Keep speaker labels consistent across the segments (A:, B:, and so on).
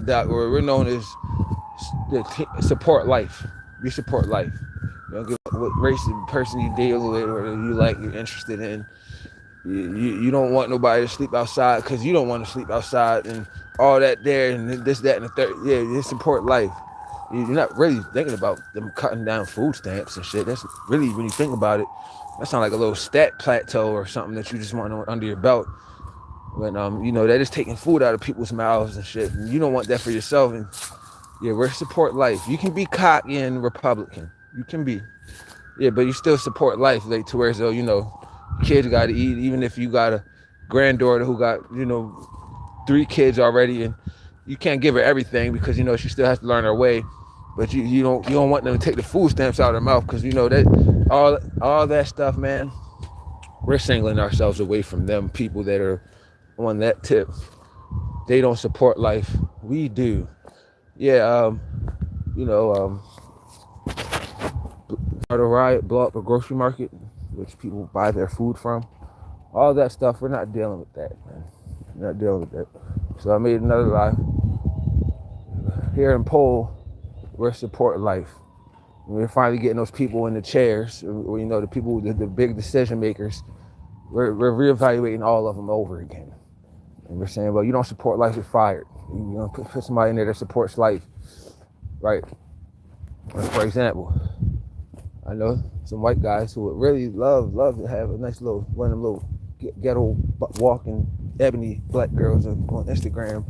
A: or we're known as support life. We support life. You don't give a what race of person you deal with or you like, you're interested in. You don't want nobody to sleep outside because you don't want to sleep outside and all that there and this, that, and the third. Yeah, you support life. You're not really thinking about them cutting down food stamps and shit. That's really, when you think about it, that sounds like a little stat plateau or something that you just want under your belt. When that is taking food out of people's mouths and shit. And you don't want that for yourself. And yeah, we're support life. You can be cocky and Republican. You can be. Yeah, but you still support life, like to where so kids got to eat. Even if you got a granddaughter who got 3 kids already, and you can't give her everything because she still has to learn her way. But you don't want them to take the food stamps out of their mouth because that all that stuff, man. We're singling ourselves away from them people that are on that tip. They don't support life. We do. Yeah. Start a riot, blow up a grocery market, which people buy their food from. All that stuff, we're not dealing with that, man. We're not dealing with that. So I made another live. Here in Pole, we're supporting life. We're finally getting those people in the chairs, the people, the big decision makers. We're reevaluating all of them over again. And we're saying, well, you don't support life, you're fired. Put somebody in there that supports life, right? For example, I know some white guys who would really love to have a nice one of them little ghetto walking ebony black girls on Instagram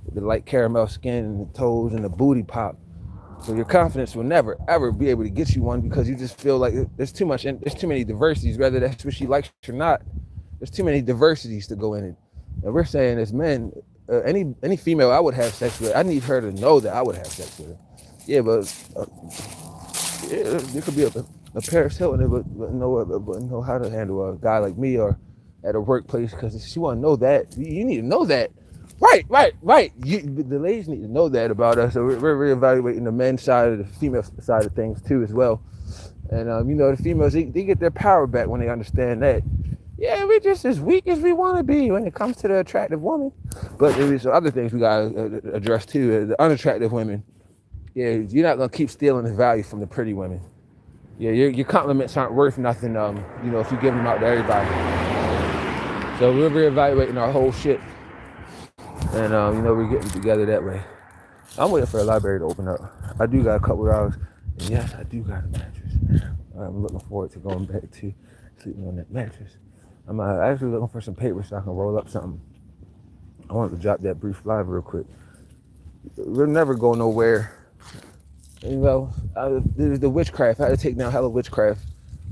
A: with the light caramel skin and the toes and the booty pop. So your confidence will never ever be able to get you one because you just feel like there's too many diversities, whether that's what she likes or not. There's too many diversities to go in it. And we're saying as men, any female I would have sex with, I need her to know that I would have sex with her. Yeah, but there could be a Paris Hilton but know how to handle a guy like me or at a workplace because she want to know that. You need to know that. Right. The ladies need to know that about us. So we're reevaluating the men's side of the female side of things too as well. And the females, they get their power back when they understand that. Yeah, we're just as weak as we want to be when it comes to the attractive woman. But there's other things we got to address too. The unattractive women. Yeah, you're not going to keep stealing the value from the pretty women. Yeah, your compliments aren't worth nothing, if you give them out to everybody. So we're reevaluating our whole shit. And, we're getting together that way. I'm waiting for a library to open up. I do got a couple of hours. And yes, I do got a mattress. I'm looking forward to going back to sleeping on that mattress. I'm actually looking for some paper so I can roll up something. I wanted to drop that brief live real quick. We're never going nowhere. There's the witchcraft. I had to take down hella witchcraft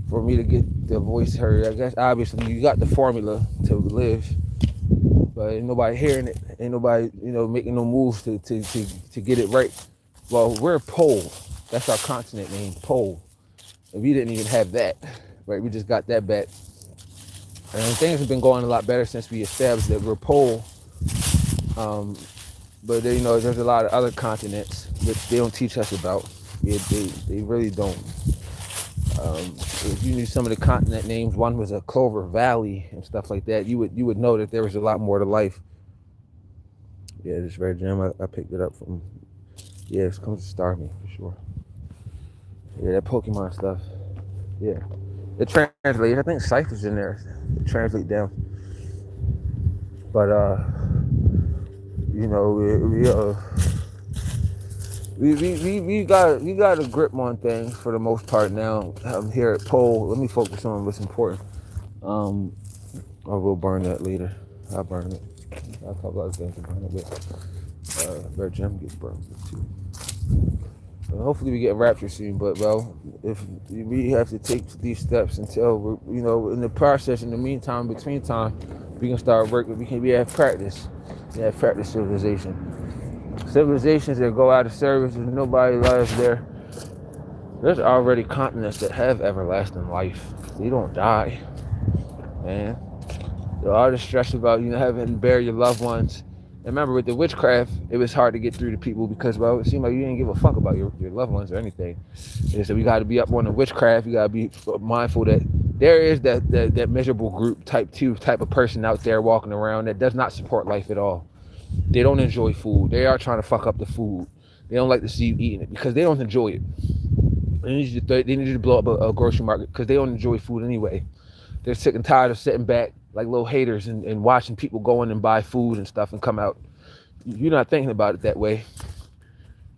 A: for me to get the voice heard. I guess obviously you got the formula to live, but ain't nobody hearing it. Ain't nobody, making no moves to get it right. Well, we're Pole. That's our continent name, Pole. And we didn't even have that, right? We just got that back. And things have been going a lot better since we established that we're Pole. But there's a lot of other continents which they don't teach us about. They really don't. If you knew some of the continent names, one was a Clover Valley and stuff like that, you would know that there was a lot more to life. Yeah, this red gem, I picked it up from. Yeah, it comes to Starmie for sure. Yeah, that Pokemon stuff. Yeah, it translates. I think Cypher's in there. It translates down. But we got a grip on things for the most part now. Here at Pole, let me focus on what's important. I will burn that later. I'll burn it. I'll talk about things to burn a bit. Red gem gets burned too. Hopefully we get raptured soon, but if we have to take these steps until we're, in the process, in the meantime, between time, we can start working. We have practice. We have practice civilization. Civilizations that go out of service and nobody lives there. There's already continents that have everlasting life. They don't die, man. All the stress about having to bury your loved ones. And remember, with the witchcraft, it was hard to get through to people because, it seemed like you didn't give a fuck about your loved ones or anything. And so we got to be up on the witchcraft. You got to be mindful that there is that miserable group, type 2 type of person out there walking around that does not support life at all. They don't enjoy food. They are trying to fuck up the food. They don't like to see you eating it because they don't enjoy it. They need you to blow up a grocery market because they don't enjoy food anyway. They're sick and tired of sitting back like little haters and watching people go in and buy food and stuff and come out. You're not thinking about it that way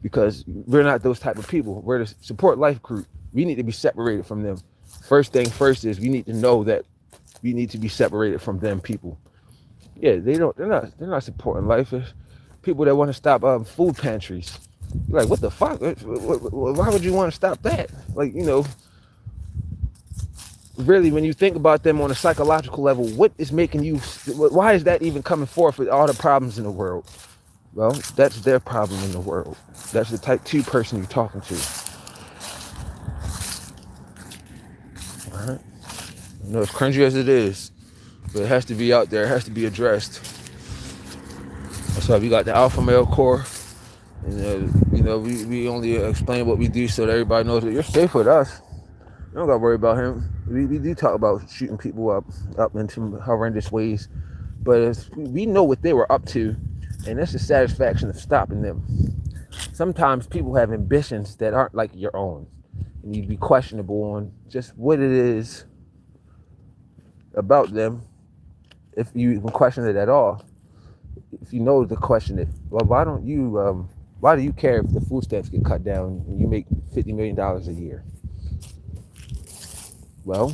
A: because we're not those type of people. We're the support life group. We need to be separated from them. First thing first is we need to know that we need to be separated from them people. Yeah, they're not supporting life. It's people that want to stop food pantries. You're like, what the fuck? Why would you want to stop that? Like, really, when you think about them on a psychological level, what is making you, why is that even coming forth with all the problems in the world? Well, that's their problem in the world. That's the type 2 person you're talking to. All right. As cringy as it is, but it has to be out there. It has to be addressed. That's why we got the alpha male core. And, we only explain what we do so that everybody knows that you're safe with us. You don't got to worry about him. We do talk about shooting people up into horrendous ways. But we know what they were up to. And that's the satisfaction of stopping them. Sometimes people have ambitions that aren't like your own. And you'd be questionable on just what it is about them, if you even question it at all. If you know to question it, well, why do you care if the food stamps get cut down and you make $50 million a year? Well,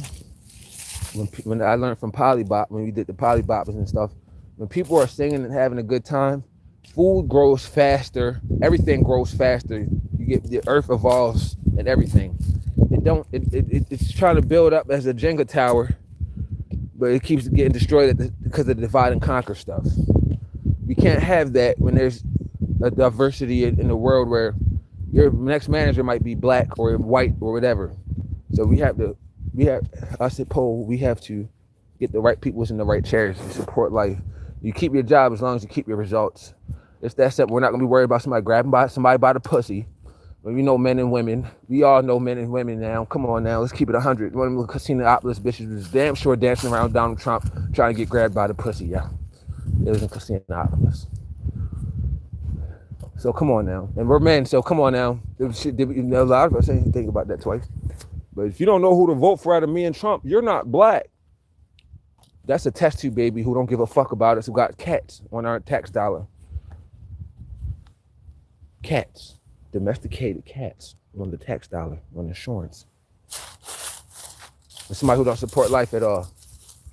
A: when I learned from Polybop, when we did the Polyboppers and stuff, when people are singing and having a good time, food grows faster, everything grows faster. The earth evolves and everything. It's trying to build up as a Jenga tower, but it keeps getting destroyed because of the divide and conquer stuff. We can't have that when there's a diversity in the world where your next manager might be black or white or whatever. So we have to get the right people in the right chairs and support life. You keep your job as long as you keep your results. It's that simple. We're not gonna be worried about somebody grabbing somebody by the pussy. We know men and women. We all know men and women now. Come on now, let's keep it 100. One of them Casinopolis bitches was damn sure dancing around Donald Trump trying to get grabbed by the pussy, yeah. It was in Casinopolis. So come on now. And we're men, so come on now. A lot of us ain't think about that twice. But if you don't know who to vote for out of me and Trump, you're not black. That's a test tube baby who don't give a fuck about us, who got cats on our tax dollar. Cats. Domesticated cats on the tax dollar, on insurance. And somebody who don't support life at all.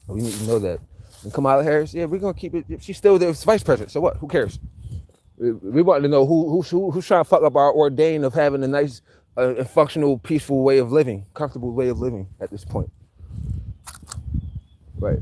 A: We need to know that. And Kamala Harris, yeah, we're gonna keep it. She's still the vice president, so what? Who cares? We want to know who's trying to fuck up our ordain of having a nice, functional, peaceful way of living, comfortable way of living at this point. Right.